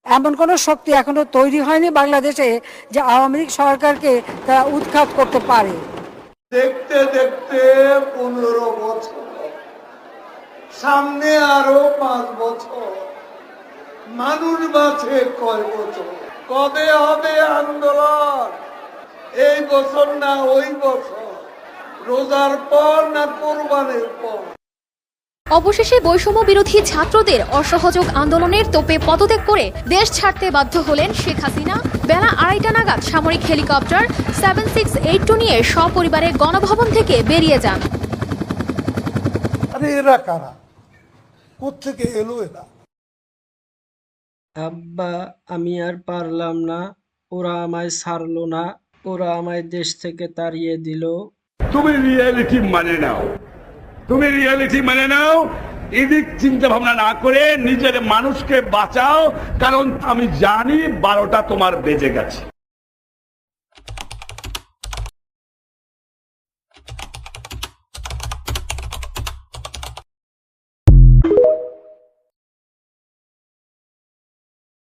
এমন কোনো শক্তি এখনো তৈরি হয়নি বাংলাদেশে যে আওয়ামী লীগ সরকারকে তারা উৎখাত করতে পারে। দেখতে দেখতে 15 বছর, সামনে আরো 5 বছর, মানুষ বাঁচে কয় বছর? কবে হবে আন্দোলন? এই বছর না ওই বছর? রোজার পর না কোরবানির পর? অবশেষে বৈষম্য বিরোধী ছাত্রদের অসহযোগ আন্দোলনের তোপে পদত্যাগ করে দেশ ছাড়তে বাধ্য হলেন শেখ হাসিনা। বেলা 2:30 নাগাদ সামরিক হেলিকপ্টার 7682 নিয়ে সপরিবারে গণভবন থেকে বেরিয়ে যান। আরে এরা কারা? কোত্থেকে এলো এরা? আব্বা, আমি আর পারলাম না, ওরা আমায় ছাড়লো না, ওরা আমায় দেশ থেকে তাড়িয়ে দিল। তুমি রিয়েলিটি মানে নাও, এদিক চিন্তা ভাবনা না করে নিজের মানুষকে বাঁচাও, কারণ আমি জানি 12টা তোমার বেজে গেছে।